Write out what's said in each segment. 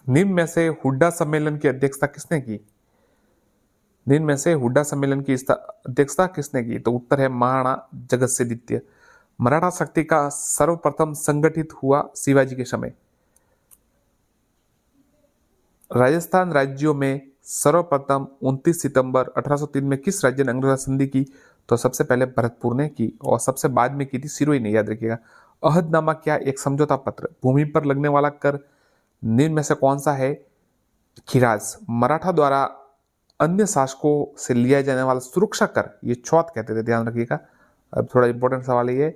निम्न में से हुड्डा सम्मेलन की अध्यक्षता किसने की? निम्न में से हुड्डा सम्मेलन की अध्यक्षता किसने की? तो उत्तर है महाराणा जगतसिंह द्वितीय। मराठा शक्ति का सर्वप्रथम संगठित हुआ शिवाजी के समय। राजस्थान राज्यों में सर्वप्रथम 29 सितंबर 1803 में किस राज्य ने अंग्रेजों से संधि की? तो सबसे पहले भरतपुर ने की और सबसे बाद में की थी सिरोही ने, याद रखिएगा। अहदनामा क्या? एक समझौता पत्र। भूमि पर लगने वाला कर निम्न में से कौन सा है? खिराज। मराठा द्वारा अन्य शासकों से लिया जाने वाला सुरक्षा कर, ये चौथ कहते थे, ध्यान रखिएगा। अब थोड़ा इंपॉर्टेंट सवाल है ये।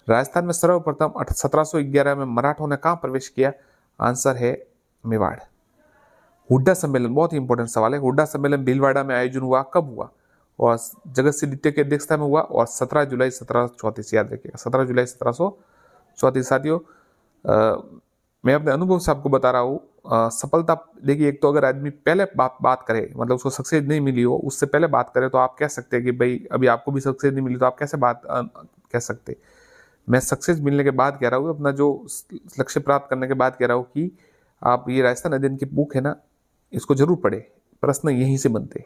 राजस्थान में सर्वप्रथम 1711 में मराठों ने कहां प्रवेश किया? आंसर है मेवाड़। हुड्डा सम्मेलन बहुत ही इंपॉर्टेंट सवाल है। हुड्डा सम्मेलन भीलवाड़ा में आयोजन हुआ, कब हुआ? और जगत सिंह द्वितीय की अध्यक्षता में हुआ और 17 जुलाई 1734, याद रखिएगा 17 जुलाई 1734। साथियों मैं अपने अनुभव से आपको बता रहा हूँ, सफलता देखिए, एक तो अगर आदमी पहले बात करे, मतलब उसको सक्सेस नहीं मिली हो, उससे पहले बात करे तो आप कह सकते हैं कि भाई अभी आपको भी सक्सेस नहीं मिली तो आप कैसे बात कह सकते। मैं सक्सेस मिलने के बाद कह रहा हूँ, अपना जो लक्ष्य प्राप्त करने के बाद कह रहा हूँ कि आप ये राजस्थान अध्ययन की बुक है ना, इसको जरूर पढ़े। प्रश्न यहीं से बनते।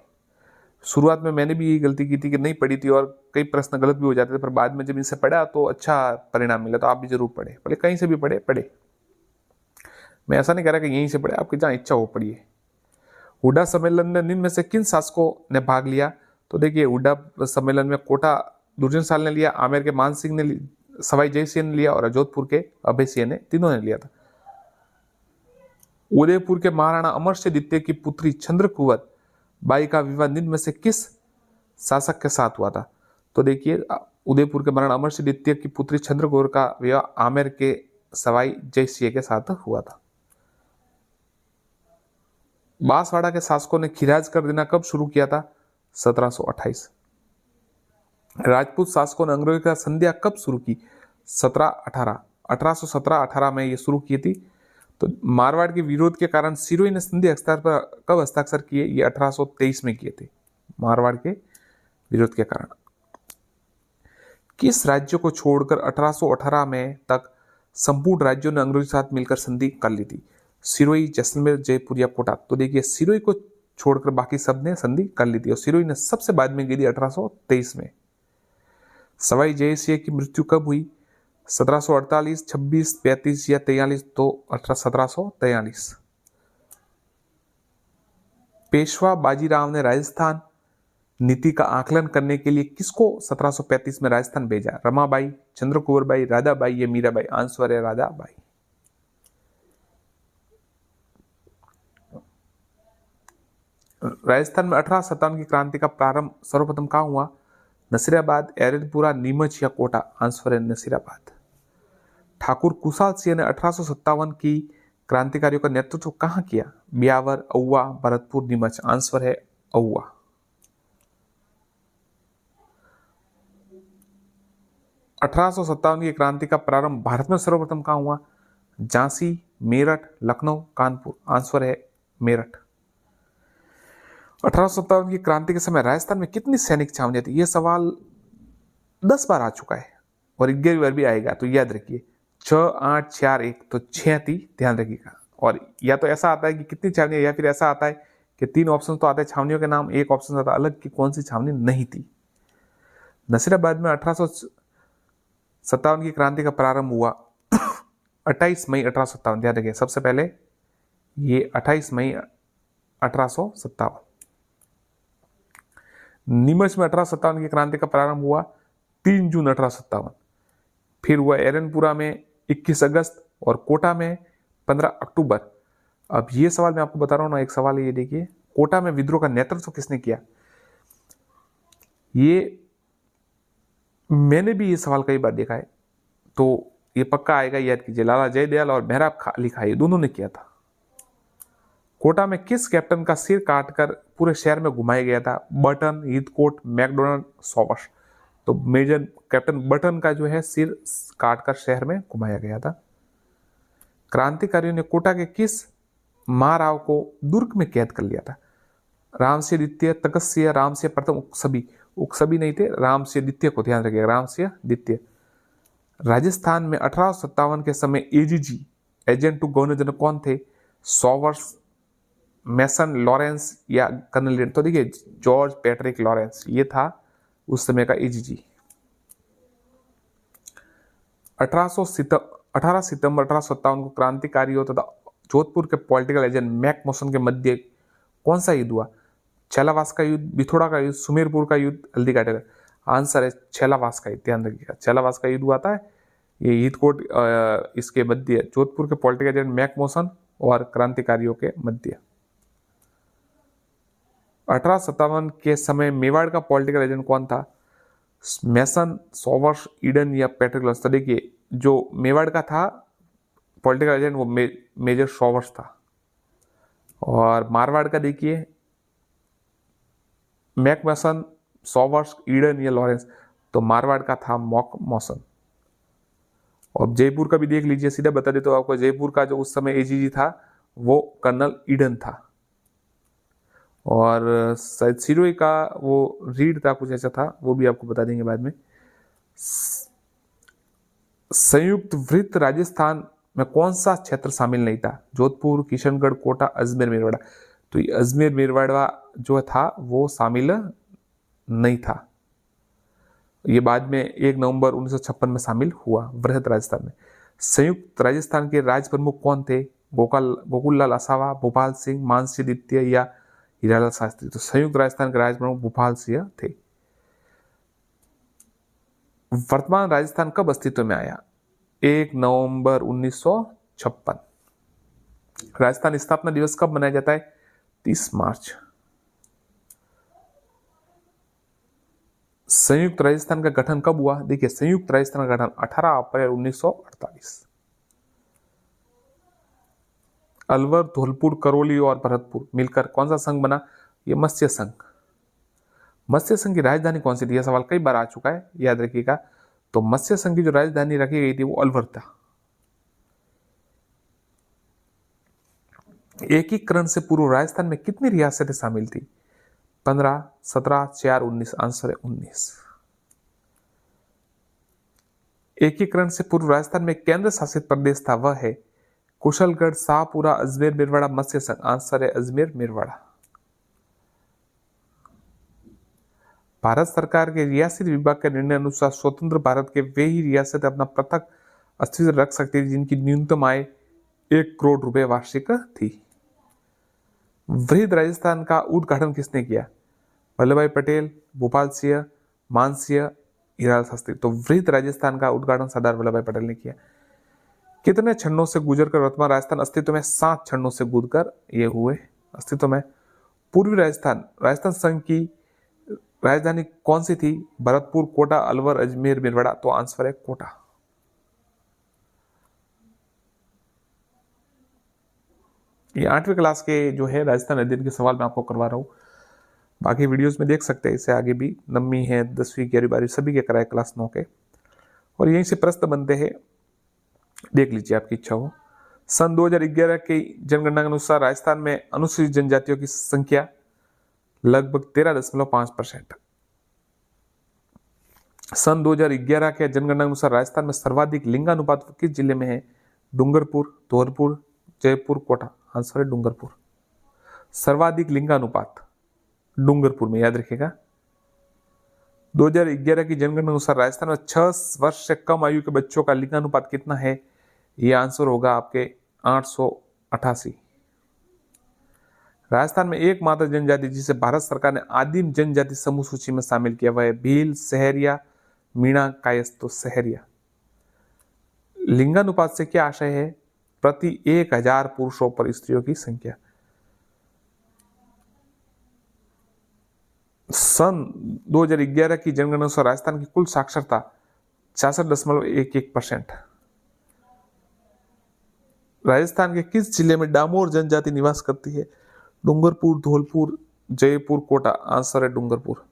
शुरुआत में मैंने भी यही गलती की थी कि नहीं पढ़ी थी और कई प्रश्न गलत भी हो जाते थे, पर बाद में जब इनसे पढ़ा तो अच्छा परिणाम मिला। तो आप भी जरूर पढ़े, पढ़े कहीं से भी पढ़े। मैं ऐसा नहीं कह रहा कि यहीं से पढ़े, आपकी जहाँ इच्छा हो पढ़िए। हुड्डा सम्मेलन में निम्न में से किन शासकों ने भाग लिया? तो देखिए हुड्डा सम्मेलन में कोटा दुर्जन साल ने लिया, आमेर के मान सिंह ने, सवाई जय सिंह ने लिया और जोधपुर के अभय सिंह ने, तीनों ने लिया था। उदयपुर के महाराणा अमर सिंह द्वितीय की पुत्री चंद्रकुंवर बाई का विवाह निम्न में से किस शासक के साथ हुआ था? तो देखिए उदयपुर के महाराणा अमर सिंह द्वितीय की पुत्री चंद्रकुंवर का विवाह आमेर के सवाई जय सिंह के साथ हुआ था। बांसवाड़ा के शासकों ने खिराज कर देना कब शुरू किया था? 1728। राजपूत शासकों ने अंग्रेजों के साथ संधियां कब शुरू की? 1818 में ये शुरू की थी। तो मारवाड़ के विरोध के कारण सिरोही ने संधि कब हस्ताक्षर किए? ये 1823 में किए थे, मारवाड़ के विरोध के कारण। किस राज्य को छोड़कर 1818 में तक संपूर्ण राज्यों ने अंग्रेजों के साथ मिलकर संधि कर ली थी? सिरोही, जैसलमेर, जयपुर या कोटा? तो देखिए सिरोही को छोड़कर बाकी सब ने संधि कर ली थी और सिरोही ने सबसे बाद में की थी 1823 में। सवाई जय सिंह की मृत्यु कब हुई? 1748, 26, 35 या 43? तो 1743। पेशवा बाजीराव ने राजस्थान नीति का आकलन करने के लिए किसको 1735 में राजस्थान भेजा? रमाबाई, चंद्रकुंवर बाई, राधाबाई या मीराबाई? आंसर है राधाबाई। राजस्थान में 1857 की क्रांति का प्रारंभ सर्वप्रथम कहां हुआ? नसीराबाद, एरनपुरा, नीमच या कोटा? आंसर है नसीराबाद। ठाकुर कुशाल सिंह ने 1857 की क्रांतिकारियों का नेतृत्व कहां किया? ब्यावर, औवा, भरतपुर, नीमच? आंसर है औवा। अठारह की क्रांति का प्रारंभ भारत में सर्वप्रथम कहां हुआ? झांसी, मेरठ, लखनऊ, कानपुर? आंसर है मेरठ। 1857 की क्रांति के समय राजस्थान में कितनी सैनिक छावनियां थी? यह सवाल 10 बार आ चुका है और 11वीं बार भी आएगा, तो याद रखिए 6, 8, 4, 1, तो 6 थी, ध्यान रखिएगा। और या तो ऐसा आता है कि कितनी छावनियां, या फिर ऐसा आता है कि 3 ऑप्शन तो आते हैं छावनियों के नाम, एक ऑप्शन आता अलग कि कौन सी छावनी नहीं थी। नसीराबाद में 1857 की क्रांति का प्रारंभ हुआ 28 मई 1857, ध्यान रखिए सबसे पहले ये 28 मई 1857। नीमच में 1857 की क्रांति का प्रारंभ हुआ 3 जून 1857। फिर हुआ एरनपुरा में 21 अगस्त और कोटा में 15 अक्टूबर। अब ये सवाल मैं आपको बता रहा हूं ना, एक सवाल ये देखिए, कोटा में विद्रोह का नेतृत्व किसने किया? ये मैंने भी ये सवाल कई बार देखा है, तो ये पक्का आएगा, याद कीजिए। लाला जयदयाल और मेहराब अली खाई दोनों ने किया था। कोटा में किस कैप्टन का सिर काटकर पूरे शहर में घुमाया गया था? Button, Heathcote, McDonald, Sobers? तो मेजर कैप्टन बटन का जो है सिर काटकर शहर में घुमाया गया था। क्रांतिकारियों ने कोटा के किस महाराव को दुर्ग में कैद कर लिया था? रामसिंह द्वितीय, तकसिंह, रामसिंह प्रथम, उकसबी नहीं थे, रामसिंह द्वितीय को ध्यान रखिएगा, रामसिंह द्वितीय। राजस्थान में 1857 के समय AGG, agent to governor general कौन थे? सॉवर्स, मेसन, लॉरेंस या कर्नल लीड? तो देखिए जॉर्ज पैट्रिक लॉरेंस, ये था उस समय का एजीजी। 18 सितंबर 1857 को क्रांतिकारियों तथा जोधपुर के पॉलिटिकल एजेंट मैकमोसन के मध्य कौन सा युद्ध हुआ? छेलावास का युद्ध, बिथोड़ा का युद्ध, सुमेरपुर का युद्ध, हल्दी घाटी का? आंसर है छेलावास का युद्ध। ध्यान रखिएगा, छेलावास का युद्ध हुआ था। ये हितकोट इसके मध्य जोधपुर के पॉलिटिकल एजेंट मैकमोसन और क्रांतिकारियों के मध्य। 1857 के समय मेवाड़ का पॉलिटिकल एजेंट कौन था? मेसन, सॉवर्स, ईडन या पैट्रिक लॉरेंस? तो देखिए जो मेवाड़ का था पॉलिटिकल एजेंट वो मेजर सॉवर्स था। और मारवाड़ का देखिए मैकमोसन, सॉवर्स, ईडन या लॉरेंस? तो मारवाड़ का था मैकमोसन। और जयपुर का भी देख लीजिए, सीधा बता देता हूं आपको, जयपुर का जो उस समय एजीजी था वो कर्नल ईडन था। और शायद सिरोही का वो रीड था, कुछ ऐसा था, वो भी आपको बता देंगे बाद में। संयुक्त वृत्त राजस्थान में कौन सा क्षेत्र शामिल नहीं था? जोधपुर, किशनगढ़, कोटा, अजमेर, मेरवाड़ा? तो ये अजमेर मेरवाड़ा जो था वो शामिल नहीं था। ये बाद में 1 नवंबर 1956 में शामिल हुआ वृहत राजस्थान में। संयुक्त राजस्थान के राज प्रमुख कौन थे? गोकुललाल आसावा, भोपाल सिंह, मानसिंह द्वितीय या हीरालाल शास्त्री? तो संयुक्त राजस्थान के राज प्रमुख भोपाल सिंह थे। वर्तमान राजस्थान कब अस्तित्व में आया? 1 नवंबर 1956। राजस्थान स्थापना दिवस कब मनाया जाता है? 30 मार्च। संयुक्त राजस्थान का गठन कब हुआ? देखिए संयुक्त राजस्थान का गठन 18 अप्रैल 1948। अलवर, धौलपुर, करौली और भरतपुर मिलकर कौन सा संघ बना? ये मत्स्य संघ। मत्स्य संघ की राजधानी कौन सी थी? यह सवाल कई बार आ चुका है, याद रखिएगा। तो मत्स्य संघ की जो राजधानी रखी गई थी वो अलवर था। एकीकरण से पूर्व राजस्थान में कितनी रियासतें शामिल थी? 15, 17, 4, 19? आंसर है 19। एकीकरण से पूर्व राजस्थान में केंद्र शासित प्रदेश था, वह है कुशलगढ़, शाहपुरा, अजमेर, मेरवाड़ा, मत्स्य संघ? आंसर है अजमेर मेरवाड़ा। भारत सरकार के रियासत विभाग के निर्णय अनुसार स्वतंत्र भारत के वे ही रियासत अपना पृथक अस्तित्व रख सकती थी जिनकी न्यूनतम आय 1 करोड़ रुपए वार्षिक थी। वृहद राजस्थान का उद्घाटन किसने किया? वल्लभ भाई पटेल, भोपाल सिंह, मानसिंह, हीरालाल शास्त्री? तो वृहद राजस्थान का उद्घाटन सरदार वल्लभ भाई पटेल ने किया। कितने क्षणों से गुजरकर वर्तमान राजस्थान अस्तित्व में? 7 क्षणों से गुजरकर ये हुए अस्तित्व में। पूर्वी राजस्थान, राजस्थान संघ की राजधानी कौन सी थी? भरतपुर, कोटा, अलवर, अजमेर, मेरवाड़ा? तो आंसर है कोटा। ये 8वीं क्लास के जो है राजस्थान अध्ययन के सवाल मैं आपको करवा रहा हूँ। बाकी वीडियोस में देख सकते हैं, इससे आगे भी 9वीं है, 10वीं, 11वीं, 12वीं सभी के कराए क्लास 9 के। और यहीं से प्रश्न बनते हैं, देख लीजिए आपकी इच्छा हो। सन 2011 की जनगणना के अनुसार राजस्थान में अनुसूचित जनजातियों की संख्या लगभग 13.5%। सन 2011 के जनगणना के अनुसार राजस्थान में सर्वाधिक लिंगानुपात किस जिले में है? डूंगरपुर, धौलपुर, जयपुर, कोटा? आंसर है डूंगरपुर। सर्वाधिक लिंगानुपात डूंगरपुर में, याद रखिएगा। 2011 की जनगणना अनुसार राजस्थान में 6 वर्ष से कम आयु के बच्चों का लिंगानुपात कितना है? ये आंसर होगा आपके 888। राजस्थान में एकमात्र जनजाति जिसे भारत सरकार ने आदिम जनजाति समूह सूची में शामिल किया वह है भील, सहरिया, मीणा, कायस्थ? तो सहरिया। लिंगानुपात से क्या आशय है? प्रति 1000 पुरुषों पर स्त्रियों की संख्या। सन 2011 की जनगणना अनुसार राजस्थान की कुल साक्षरता 66.11%। राजस्थान के किस जिले में डामोर जनजाति निवास करती है? डूंगरपुर, धौलपुर, जयपुर, कोटा? आंसर है डूंगरपुर।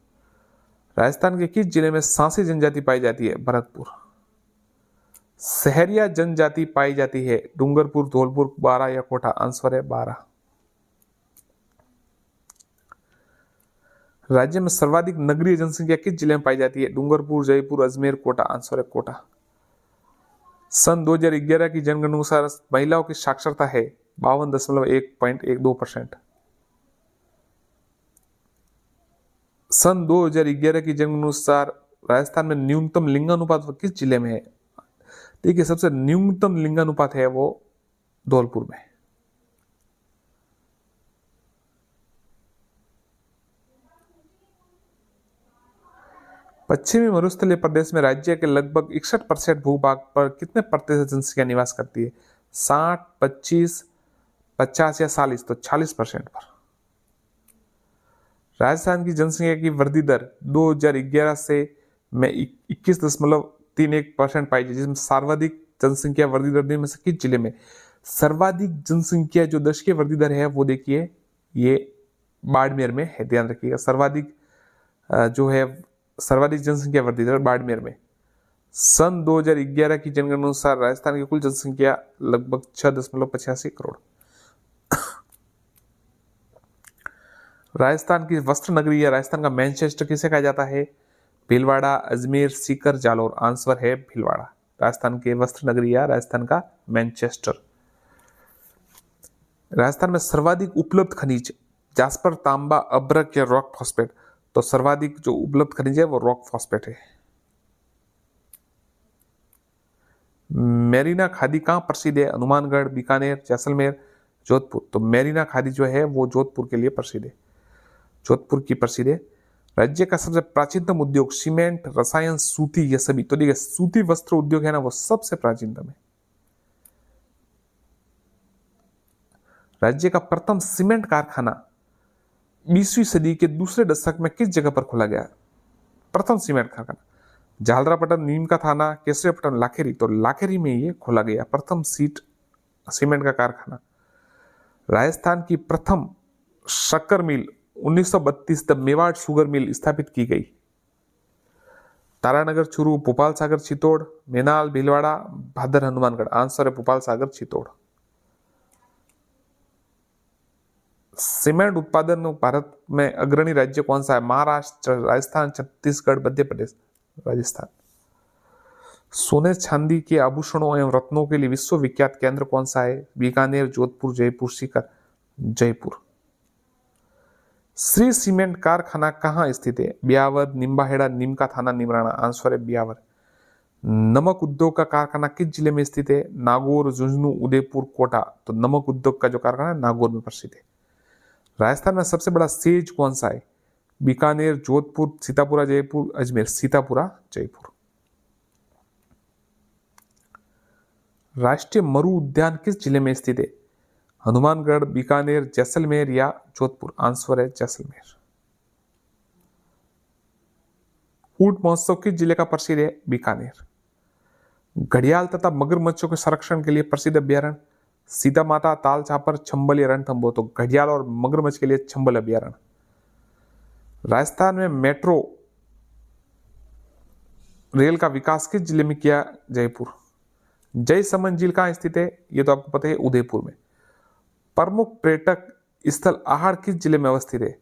राजस्थान के किस जिले में सांसी जनजाति पाई जाती है? भरतपुर। सहरिया जनजाति पाई जाती है डूंगरपुर, धौलपुर, बारां या कोटा? आंसर है बारां। राज्य में सर्वाधिक नगरीय जनसंख्या किस जिले में पाई जाती है? डूंगरपुर, जयपुर, अजमेर, कोटा? आंसर है कोटा। सन 2011 की जनगणना अनुसार महिलाओं की साक्षरता है 52.112%। सन 2011 की जनगणना अनुसार राजस्थान में न्यूनतम लिंगानुपात किस जिले में है? देखिए, सबसे न्यूनतम लिंगानुपात है वो धौलपुर में। पश्चिमी मरुस्थलीय प्रदेश में राज्य के लगभग 61% भूभाग पर कितने प्रतिशत जनसंख्या निवास करती है? 60, 25, 50 या 40? तो 40% पर। राजस्थान की जनसंख्या की वृद्धि दर 2011 से में 21.31% पाई गई, जिसमें सर्वाधिक जनसंख्या वृद्धि दर में से किस जिले में? सर्वाधिक जनसंख्या जो दशकीय वृद्धि दर है वो देखिए ये बाड़मेर में है, ध्यान रखिएगा। सर्वाधिक जो है सर्वाधिक जनसंख्या वृद्धि दर बाड़मेर में। सन 2011 की जनगणना अनुसार राजस्थान की कुल जनसंख्या लगभग 6.85 करोड़। राजस्थान की वस्त्र नगरी या राजस्थान का मैनचेस्टर किसे कहा जाता है? भीलवाड़ा, अजमेर, सीकर, जालौर। आंसर है भीलवाड़ा। राजस्थान के वस्त्र नगरी या राजस्थान का मैनचेस्टर। राजस्थान में सर्वाधिक उपलब्ध खनिज जास्पर, तांबा, अभ्रक या रॉक फॉस्फेट? तो सर्वाधिक जो उपलब्ध खनिज है वो रॉक फॉस्फेट है। मेरीना खादी कहाँ प्रसिद्ध है? हनुमानगढ़, बीकानेर, जैसलमेर, जोधपुर। तो मेरीना खादी जो है वो जोधपुर के लिए प्रसिद्ध है, जोधपुर की प्रसिद्ध है। राज्य का सबसे प्राचीनतम उद्योग सीमेंट, रसायन, सूती, ये सभी? तो देखिए, सूती वस्त्र उद्योग है ना वो सबसे प्राचीनतम है। राज्य का प्रथम सीमेंट कारखाना 20वीं सदी के दूसरे दशक में किस जगह पर खोला गया? प्रथम सीमेंट कारखाना झालरापट्टन, नीम का थाना, केसरियापट्टन, लाखेरी? तो लाखेरी में ये खोला गया प्रथम सीमेंट का कारखाना। राजस्थान की प्रथम शक्कर मिल 1932 द मेवाड़ शुगर मिल स्थापित की गई। तारानगर, चूरू, भोपाल सागर, चित्तौड़, मेनाल, भीलवाड़ा, भादर, हनुमानगढ़। आंसर है भोपाल सागर, चित्तौड़। सीमेंट उत्पादन भारत में अग्रणी राज्य कौन सा है? महाराष्ट्र, राजस्थान, छत्तीसगढ़, मध्य प्रदेश, राजस्थान। सोने चांदी के आभूषणों एवं रत्नों के लिए विश्वविख्यात केंद्र कौन सा है? बीकानेर, जोधपुर, जयपुर, सीकर, जयपुर। श्री सीमेंट कारखाना कहाँ स्थित है? ब्यावर, निम्बाहेड़ा, नीम का थाना, निमराना। आंसर है ब्यावर। नमक उद्योग का कारखाना किस जिले में स्थित है? नागौर, झुंझुनू, उदयपुर, कोटा। तो नमक उद्योग का जो कारखाना है नागौर में प्रसिद्ध है। राजस्थान में सबसे बड़ा सेज कौन सा है? बीकानेर, जोधपुर, सीतापुरा, जयपुर, अजमेर। सीतापुरा, जयपुर। राष्ट्रीय मरु उद्यान किस जिले में स्थित है? हनुमानगढ़, बीकानेर, जैसलमेर या जोधपुर। आंसर है जैसलमेर। ऊंट महोत्सव किस जिले का प्रसिद्ध है? बीकानेर। घड़ियाल तथा मगरमच्छों के संरक्षण के लिए प्रसिद्ध अभ्यारण्य? सीता माता, ताल छापर, चंबल या रणथंभौर। तो घड़ियाल और मगरमच्छ के लिए चंबल अभ्यारण्य। राजस्थान में मेट्रो रेल का विकास किस जिले में किया? जयपुर। जय समन झील कहाँ स्थित है? ये तो आपको पता है, उदयपुर में। प्रमुख पर्यटक स्थल आहड़ किस जिले में अवस्थित है?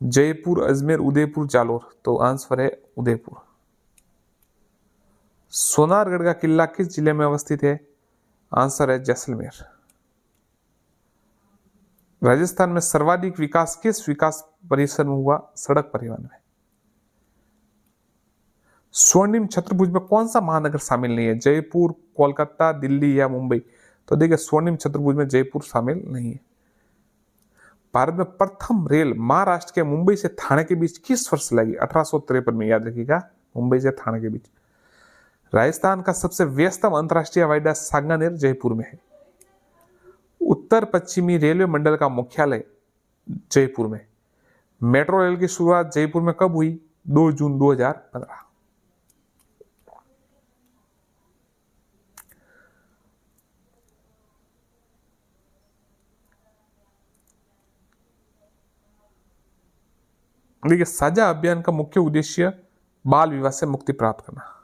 जयपुर, अजमेर, उदयपुर, जालौर। तो आंसर है उदयपुर। सोनारगढ़ का किला किस जिले में अवस्थित है? आंसर है जैसलमेर। राजस्थान में सर्वाधिक विकास किस विकास परिसर में हुआ? सड़क परिवहन में। स्वर्णिम चतुर्भुज में कौन सा महानगर शामिल नहीं है? जयपुर, कोलकाता, दिल्ली या मुंबई। तो देखिए, स्वर्णिम चतुर्भुज में जयपुर शामिल नहीं है। भारत में प्रथम रेल महाराष्ट्र के मुंबई से थाने के बीच किस वर्ष लगी? 1853 में, याद रखिएगा, मुंबई से थाने के बीच। राजस्थान का सबसे व्यस्तम अंतरराष्ट्रीय हवाई अड्डा सांगानेर, जयपुर में है। उत्तर पश्चिमी रेलवे मंडल का मुख्यालय जयपुर में। मेट्रो रेल की शुरुआत जयपुर में कब हुई? 2 जून 2015। देखिए, साझा अभियान का मुख्य उद्देश्य बाल विवाह से मुक्ति प्राप्त करना।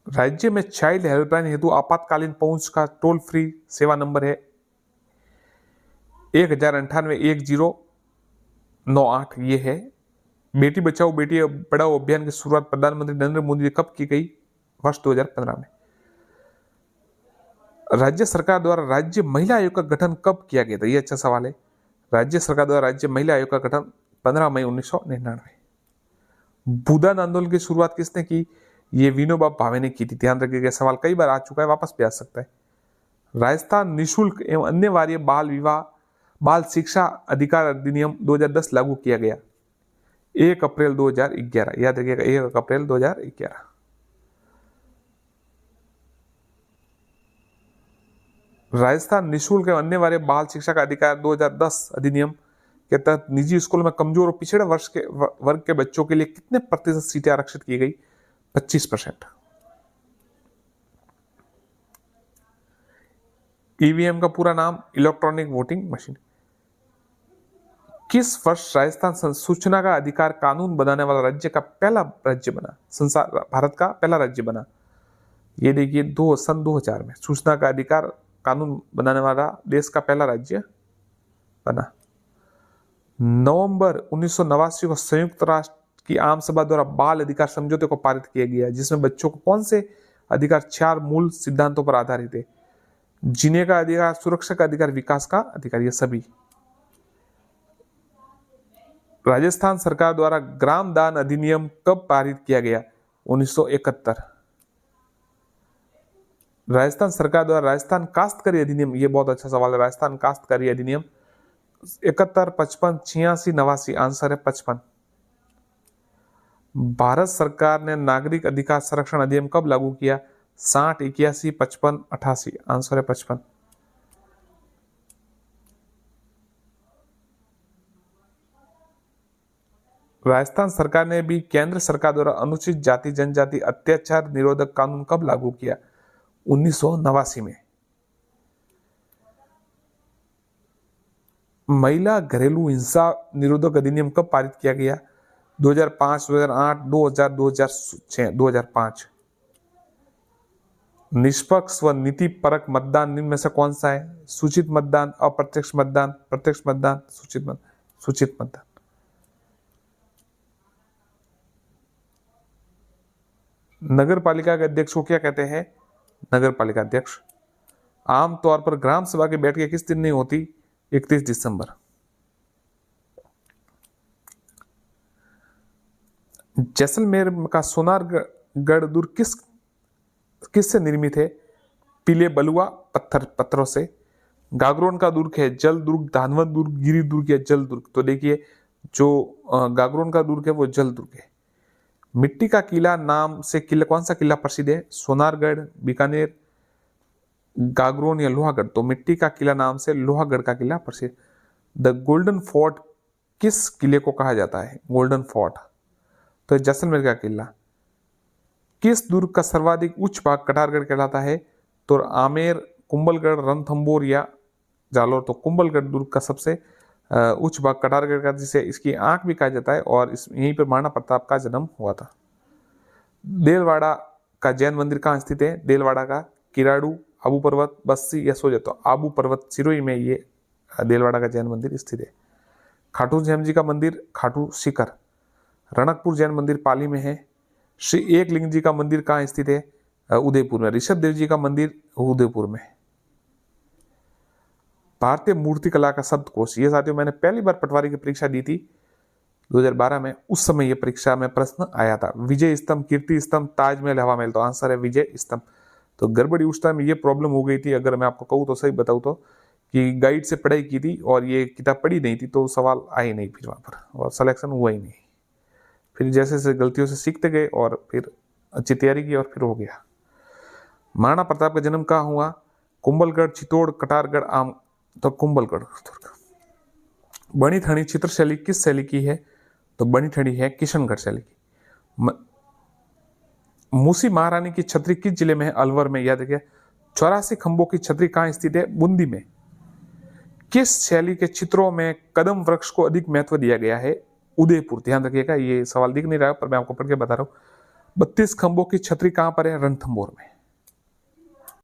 राज्य में चाइल्ड हेल्पलाइन हेतु आपातकालीन पहुंच का टोल फ्री सेवा नंबर है 1098 1098। ये है बेटी बचाओ बेटी पढ़ाओ अभियान की शुरुआत प्रधानमंत्री नरेंद्र मोदी ने कब की गई? वर्ष 2015 में। राज्य सरकार द्वारा राज्य महिला आयोग का गठन कब किया गया था? ये अच्छा सवाल है। राज्य सरकार द्वारा राज्य महिला आयोग का गठन 15 मई 1999। भूदान आंदोलन की शुरुआत किसने की? ये विनोबा भावे ने की थी। ध्यान रखिएगा, सवाल कई बार आ चुका है, वापस भी आ सकता है। राजस्थान निःशुल्क एवं अनिवार्य बाल शिक्षा अधिकार अधिनियम 2010 लागू किया गया 1 अप्रैल 2011। याद रखिएगा 1 अप्रैल 2011। राजस्थान निःशुल्क एवं अनिवार्य बाल शिक्षा का अधिकार 2010 अधिनियम के तहत निजी स्कूलों में कमजोर और पिछड़े वर्ग के बच्चों के लिए कितने प्रतिशत सीटें आरक्षित की गई? 25%। ईवीएम का पूरा नाम इलेक्ट्रॉनिक वोटिंग मशीन। किस वर्ष राजस्थान सूचना का अधिकार कानून बनाने वाला राज्य का पहला राज्य बना? भारत का पहला राज्य बना। ये देखिए सन 2000 में सूचना का अधिकार कानून बनाने वाला देश का पहला राज्य बना। नवंबर 1989 को संयुक्त राष्ट्र की आम सभा द्वारा बाल अधिकार समझौते को पारित किया गया, जिसमें बच्चों को कौन से अधिकार 4 मूल सिद्धांतों पर आधारित है? जीने का अधिकार, सुरक्षा का अधिकार, विकास का अधिकार, ये सभी। राजस्थान सरकार द्वारा ग्राम दान अधिनियम कब पारित किया गया? 1971। राजस्थान सरकार द्वारा राजस्थान काश्तकारी अधिनियम, ये बहुत अच्छा सवाल है। राजस्थान काश्तकारी अधिनियम 71, 55, 86, 89। आंसर है 55। भारत सरकार ने नागरिक अधिकार संरक्षण अधिनियम कब लागू किया? 60, 81, 55, 88। आंसर है 55। राजस्थान सरकार ने भी केंद्र सरकार द्वारा अनुसूचित जाति जनजाति अत्याचार निरोधक कानून कब लागू किया? 1989 में। महिला घरेलू हिंसा निरोधक अधिनियम कब पारित किया गया? 2005, 2008, 2000, 2006, 2005। निष्पक्ष व नीति परक मतदान निम्न में से कौन सा है? सूचित मतदान, अप्रत्यक्ष मतदान, प्रत्यक्ष मतदान, सूचित मतदान। नगर पालिका के अध्यक्ष को क्या कहते हैं? नगर पालिका अध्यक्ष। आमतौर पर ग्राम सभा की बैठकें किस दिन नहीं होती? 31 दिसंबर। जैसलमेर का सोनारगढ़ दुर्ग किससे निर्मित है? पीले बलुआ पत्थरों से। गागरोन का दुर्ग है जल दुर्ग, धानवद दुर्ग, गिरी दुर्ग या जल दुर्ग? तो देखिए जो गागरोन का दुर्ग है वो जल दुर्ग है। मिट्टी का किला नाम से कौन सा किला प्रसिद्ध है? सोनारगढ़, बीकानेर, गागरोन या लोहागढ़? तो मिट्टी का किला नाम से लोहागढ़ का किला प्रसिद्ध। द गोल्डन फोर्ट किस किले को कहा जाता है? गोल्डन फोर्ट तो जैसलमेर का किला। किस दुर्ग का सर्वाधिक उच्च भाग कटारगढ़ कहलाता है? तो आमेर, कुंभलगढ़, रणथंभौर या जालोर? तो कुंभलगढ़ दुर्ग का सबसे उच्च भाग कटारगढ़ का, जिसे इसकी आंख भी कहा जाता है, और यहीं पर महाराणा प्रताप का जन्म हुआ था। देलवाड़ा का जैन मंदिर कहाँ स्थित है? देलवाड़ा का किराड़ू, आबू पर्वत, बस्सी या सोजा? तो आबू पर्वत सिरोही में ये देलवाड़ा का जैन मंदिर स्थित है। खाटू श्याम जी का मंदिर खाटू शिखर। रणकपुर जैन मंदिर पाली में है। श्री एकलिंग जी का मंदिर कहाँ स्थित है? उदयपुर में। ऋषभ देव जी का मंदिर उदयपुर में। भारतीय मूर्तिकला का शब्दकोश, ये साथियों मैंने पहली बार पटवारी की परीक्षा दी थी 2012 में, उस समय ये परीक्षा में प्रश्न आया था। विजय स्तंभ, कीर्ति स्तंभ, ताजमहल, हवा महल? तो आंसर है विजय स्तंभ। तो गड़बड़ी उस टाइम ये प्रॉब्लम हो गई थी, अगर मैं आपको कहूँ तो सही बताऊँ तो, कि गाइड से पढ़ाई की थी और ये किताब पढ़ी नहीं थी, तो सवाल आए नहीं फिर वहाँ पर, और सिलेक्शन हुआ ही नहीं। फिर जैसे जैसे गलतियों से सीखते गए और फिर अच्छी तैयारी की और फिर हो गया। महाराणा प्रताप का जन्म कहाँ हुआ? कुंभलगढ़, चित्तौड़, कटारगढ़, आम? तो कुंभलगढ़। बणिथणी चित्र शैली किस शैली की है? तो बणिथणी है किशनगढ़ शैली की। मूसी महारानी की छतरी किस जिले में है? अलवर में। याद रखिए 84 खंभों की छतरी कहाँ स्थित है? बूंदी में। किस शैली के चित्रों में कदम वृक्ष को अधिक महत्व दिया गया है? उदयपुर। ध्यान रखिएगा, ये सवाल दिख नहीं रहा है पर मैं आपको पढ़ के बता रहा हूँ। 32 खंभों की छतरी कहाँ पर है? रणथंभौर में।